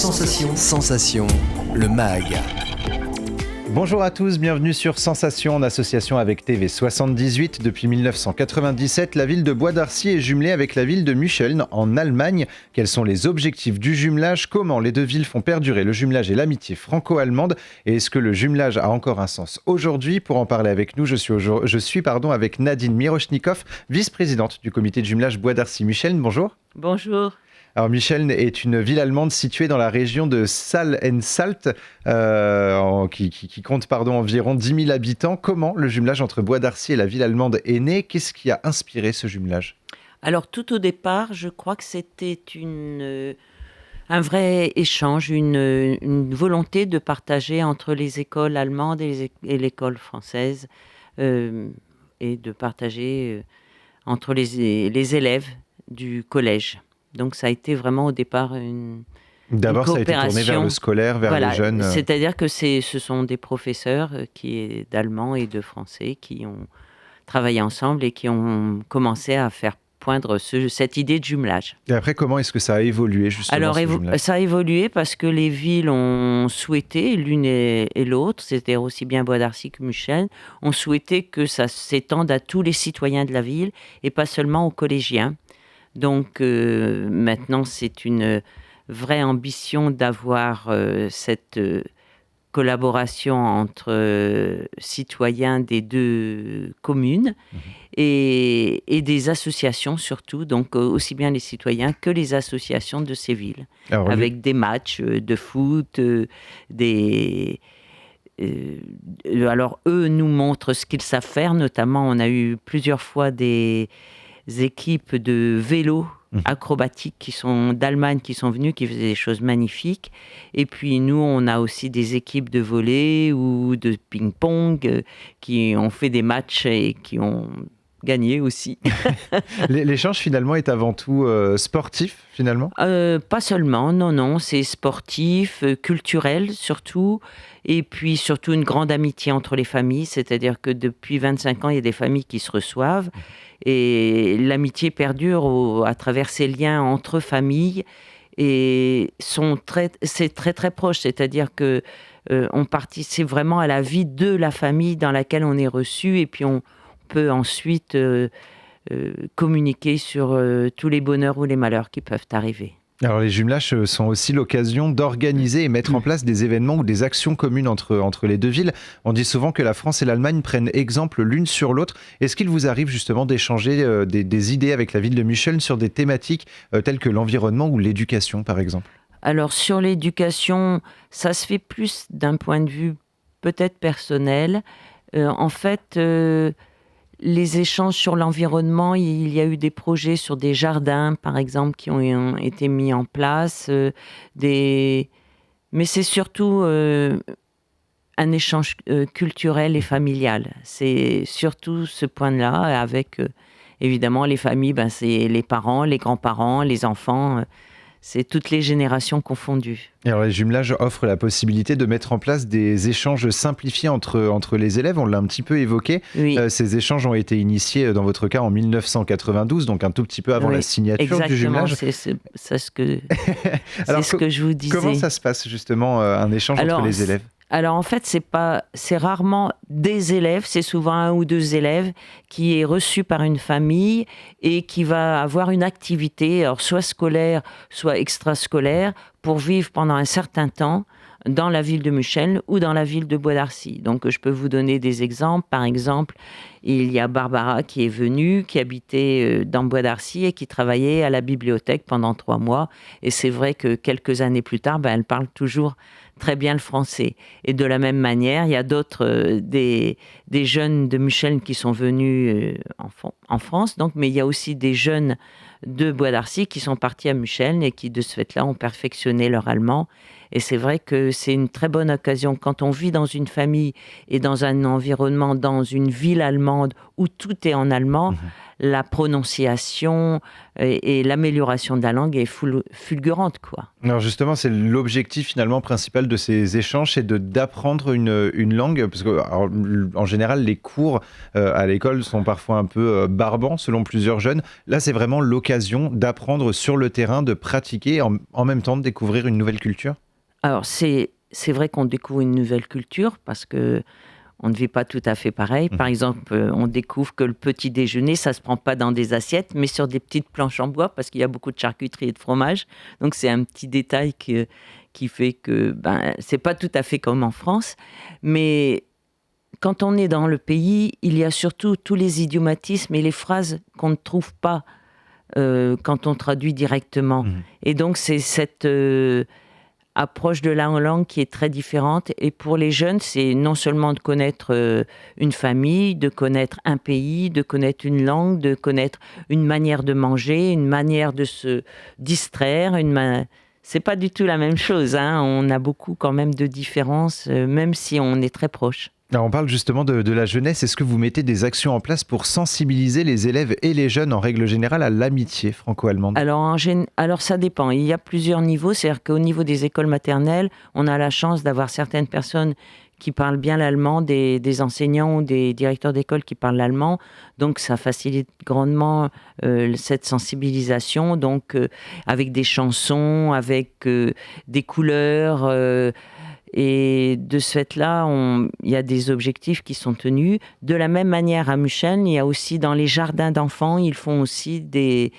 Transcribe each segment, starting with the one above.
Sensation, le MAG. Bonjour à tous, bienvenue sur Sensation en association avec TV78. Depuis 1997, la ville de Bois d'Arcy est jumelée avec la ville de Mücheln en Allemagne. Quels sont les objectifs du jumelage? Comment les deux villes font perdurer le jumelage et l'amitié franco-allemande? Et est-ce que le jumelage a encore un sens aujourd'hui? Pour en parler avec nous, je suis avec Nadine Mirochnikov, vice-présidente du comité de jumelage Bois d'Arcy-Mücheln. Bonjour. Bonjour. Alors Mücheln est une ville allemande située dans la région de Saale-en-Salt, qui compte environ 10 000 habitants. Comment le jumelage entre Bois d'Arcy et la ville allemande est né? Qu'est-ce qui a inspiré ce jumelage? Alors tout au départ, je crois que c'était un vrai échange, une volonté de partager entre les écoles allemandes et l'école française, et de partager entre les élèves du collège. Donc ça a été vraiment au départ une D'abord, ça a été coopération. tourné vers le scolaire, vers les jeunes. C'est-à-dire que ce sont des professeurs d'allemand et de français qui ont travaillé ensemble et qui ont commencé à faire poindre cette idée de jumelage. Et après, comment est-ce que ça a évolué justement? Alors, ça a évolué parce que les villes ont souhaité, l'une et l'autre, c'était aussi bien Bois d'Arcy que Mücheln, ont souhaité que ça s'étende à tous les citoyens de la ville et pas seulement aux collégiens. Donc maintenant, c'est une vraie ambition d'avoir cette collaboration entre citoyens des deux communes et des associations surtout, donc aussi bien les citoyens que les associations de ces villes, avec des matchs de foot, alors eux nous montrent ce qu'ils savent faire, notamment on a eu plusieurs fois des équipes de vélo acrobatiques d'Allemagne qui sont venues, qui faisaient des choses magnifiques. Et puis nous, on a aussi des équipes de volley ou de ping-pong qui ont fait des matchs et qui ont gagné aussi. L'échange finalement est avant tout sportif finalement? Pas seulement, non, c'est sportif, culturel surtout, et puis surtout une grande amitié entre les familles, c'est-à-dire que depuis 25 ans, il y a des familles qui se reçoivent, et l'amitié perdure à travers ces liens entre familles, et c'est très très proche, c'est-à-dire que on participe vraiment à la vie de la famille dans laquelle on est reçu, et puis on peut ensuite communiquer sur tous les bonheurs ou les malheurs qui peuvent arriver. Alors les jumelages sont aussi l'occasion d'organiser et mettre en place des événements ou des actions communes entre les deux villes. On dit souvent que la France et l'Allemagne prennent exemple l'une sur l'autre. Est-ce qu'il vous arrive justement d'échanger des idées avec la ville de Mücheln sur des thématiques telles que l'environnement ou l'éducation par exemple? Alors sur l'éducation, ça se fait plus d'un point de vue peut-être personnel. En fait, les échanges sur l'environnement, il y a eu des projets sur des jardins, par exemple, qui ont été mis en place. Mais c'est surtout un échange culturel et familial. C'est surtout ce point-là, avec évidemment les familles, c'est les parents, les grands-parents, les enfants. C'est toutes les générations confondues. Et alors les jumelages offrent la possibilité de mettre en place des échanges simplifiés entre les élèves, on l'a un petit peu évoqué. Oui. Ces échanges ont été initiés dans votre cas en 1992, donc un tout petit peu avant la signature du jumelage. Exactement, c'est ce que je vous disais. Comment ça se passe justement un échange entre les élèves? Alors en fait, c'est rarement des élèves, c'est souvent un ou deux élèves qui est reçu par une famille et qui va avoir une activité, alors soit scolaire, soit extrascolaire, pour vivre pendant un certain temps dans la ville de Mücheln ou dans la ville de Bois d'Arcy. Donc je peux vous donner des exemples. Par exemple, il y a Barbara qui est venue, qui habitait dans Bois d'Arcy et qui travaillait à la bibliothèque pendant 3 mois. Et c'est vrai que quelques années plus tard, elle parle toujours très bien le français. Et de la même manière, il y a d'autres, des jeunes de Mücheln qui sont venus en France, mais il y a aussi des jeunes de Bois d'Arcy qui sont partis à Mücheln et qui, de ce fait-là, ont perfectionné leur allemand. Et c'est vrai que c'est une très bonne occasion, quand on vit dans une famille et dans un environnement, dans une ville allemande où tout est en allemand, la prononciation et l'amélioration de la langue est fulgurante, quoi. Alors justement, c'est l'objectif finalement principal de ces échanges, c'est d'apprendre une langue, parce que en général, les cours à l'école sont parfois un peu barbants selon plusieurs jeunes. Là, c'est vraiment l'occasion l'occasion d'apprendre sur le terrain, de pratiquer, en même temps de découvrir une nouvelle culture? Alors c'est vrai qu'on découvre une nouvelle culture parce que on ne vit pas tout à fait pareil. Par Mmh. exemple, on découvre que le petit déjeuner, ça se prend pas dans des assiettes, mais sur des petites planches en bois parce qu'il y a beaucoup de charcuterie et de fromage. Donc c'est un petit détail qui fait que, ben, c'est pas tout à fait comme en France. Mais quand on est dans le pays, il y a surtout tous les idiomatismes et les phrases qu'on ne trouve pas, quand on traduit directement. Mmh. Et donc c'est cette, approche de la langue qui est très différente. Et pour les jeunes, c'est non seulement de connaître une famille, de connaître un pays, de connaître une langue, de connaître une manière de manger, une manière de se distraire. C'est pas du tout la même chose, hein. On a beaucoup quand même de différences, même si on est très proches. Alors on parle justement de la jeunesse. Est-ce que vous mettez des actions en place pour sensibiliser les élèves et les jeunes en règle générale à l'amitié franco-allemande? Alors ça dépend. Il y a plusieurs niveaux. C'est-à-dire qu'au niveau des écoles maternelles, on a la chance d'avoir certaines personnes qui parlent bien l'allemand, des enseignants ou des directeurs d'école qui parlent l'allemand. Donc ça facilite grandement cette sensibilisation. Donc avec des chansons, avec des couleurs. Et de ce fait-là, il y a des objectifs qui sont tenus. De la même manière, à Muscheln, il y a aussi dans les jardins d'enfants, ils font aussi des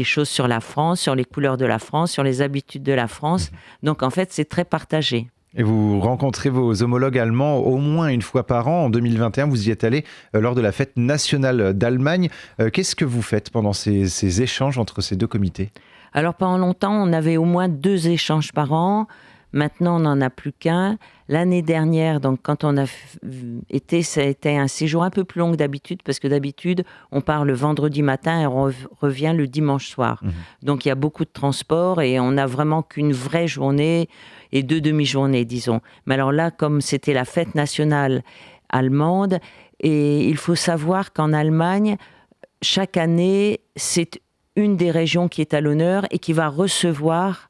choses sur la France, sur les couleurs de la France, sur les habitudes de la France. Donc en fait, c'est très partagé. Et vous rencontrez vos homologues allemands au moins une fois par an. En 2021, vous y êtes allé lors de la fête nationale d'Allemagne. Qu'est-ce que vous faites pendant ces échanges entre ces deux comités? Alors pendant longtemps, on avait au moins 2 échanges par an. Maintenant, on n'en a plus qu'un. L'année dernière, donc quand on a été, ça a été un séjour un peu plus long que d'habitude, parce que d'habitude, on part le vendredi matin et on revient le dimanche soir. Mmh. Donc il y a beaucoup de transport et on n'a vraiment qu'une vraie journée et 2 demi-journées, disons. Mais alors là, comme c'était la fête nationale allemande, et il faut savoir qu'en Allemagne, chaque année, c'est une des régions qui est à l'honneur et qui va recevoir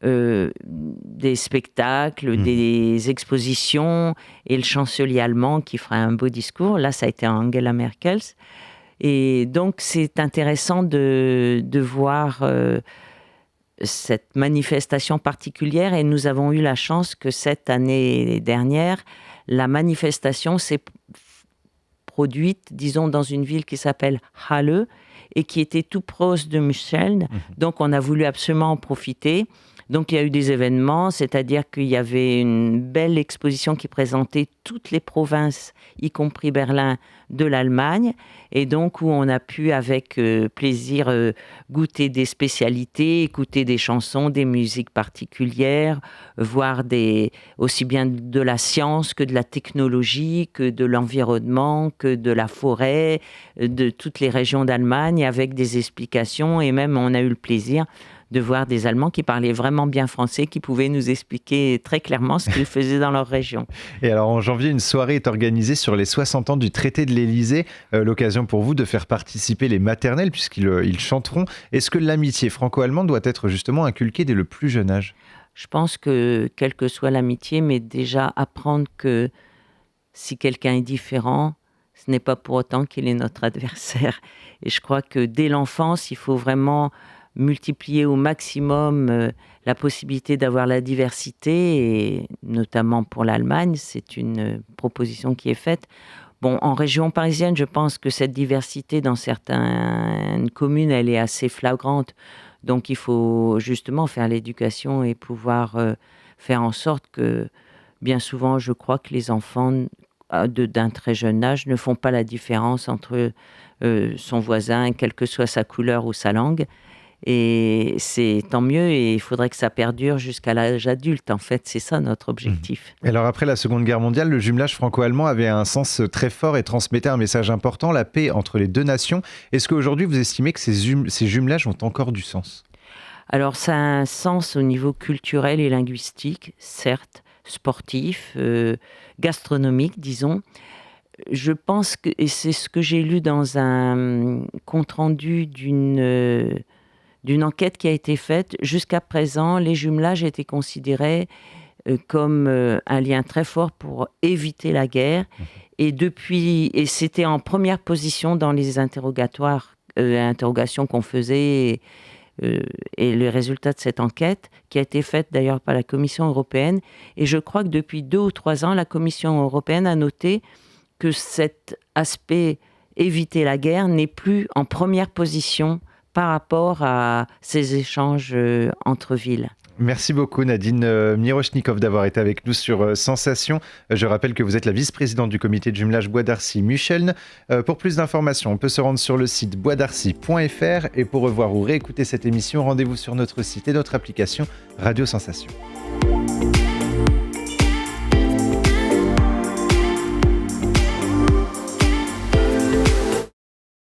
des spectacles, Mmh. des expositions, et le chancelier allemand qui fera un beau discours. Là, ça a été Angela Merkel. Et donc, c'est intéressant de voir cette manifestation particulière. Et nous avons eu la chance que cette année dernière, la manifestation s'est produite, disons, dans une ville qui s'appelle Halle et qui était tout proche de Muscheln. Mmh. Donc, on a voulu absolument en profiter. Donc il y a eu des événements, c'est-à-dire qu'il y avait une belle exposition qui présentait toutes les provinces, y compris Berlin, de l'Allemagne, et donc où on a pu avec plaisir goûter des spécialités, écouter des chansons, des musiques particulières, voir aussi bien de la science que de la technologie, que de l'environnement, que de la forêt, de toutes les régions d'Allemagne, avec des explications, et même on a eu le plaisir de voir des Allemands qui parlaient vraiment bien français, qui pouvaient nous expliquer très clairement ce qu'ils faisaient dans leur région. Et alors en janvier, une soirée est organisée sur les 60 ans du traité de l'Élysée. L'occasion pour vous de faire participer les maternelles puisqu'ils chanteront. Est-ce que l'amitié franco-allemande doit être justement inculquée dès le plus jeune âge? Je pense que, quelle que soit l'amitié, mais déjà apprendre que si quelqu'un est différent, ce n'est pas pour autant qu'il est notre adversaire. Et je crois que dès l'enfance, il faut vraiment multiplier au maximum la possibilité d'avoir la diversité, et notamment pour l'Allemagne, c'est une proposition qui est faite. Bon, en région parisienne, je pense que cette diversité dans certaines communes, elle est assez flagrante. Donc il faut justement faire l'éducation et pouvoir faire en sorte que, bien souvent, je crois que les enfants d'un très jeune âge ne font pas la différence entre son voisin, quelle que soit sa couleur ou sa langue. Et c'est tant mieux, et il faudrait que ça perdure jusqu'à l'âge adulte. En fait, c'est ça notre objectif. Et alors après la Seconde Guerre mondiale, le jumelage franco-allemand avait un sens très fort et transmettait un message important, la paix entre les deux nations. Est-ce qu'aujourd'hui vous estimez que ces jumelages ont encore du sens? Alors ça a un sens au niveau culturel et linguistique, certes, sportif, gastronomique, disons. Je pense que, et c'est ce que j'ai lu dans un compte-rendu d'une enquête qui a été faite, jusqu'à présent, les jumelages étaient considérés comme un lien très fort pour éviter la guerre. Et c'était en première position dans les interrogatoires interrogations qu'on faisait et les résultats de cette enquête, qui a été faite d'ailleurs par la Commission européenne. Et je crois que depuis 2 ou 3 ans, la Commission européenne a noté que cet aspect éviter la guerre n'est plus en première position par rapport à ces échanges entre villes. Merci beaucoup Nadine Mirochnikov d'avoir été avec nous sur Sensation. Je rappelle que vous êtes la vice-présidente du comité de jumelage Bois d'Arcy Mucheln. Pour plus d'informations, on peut se rendre sur le site boisdarcy.fr et pour revoir ou réécouter cette émission, rendez-vous sur notre site et notre application Radio Sensation.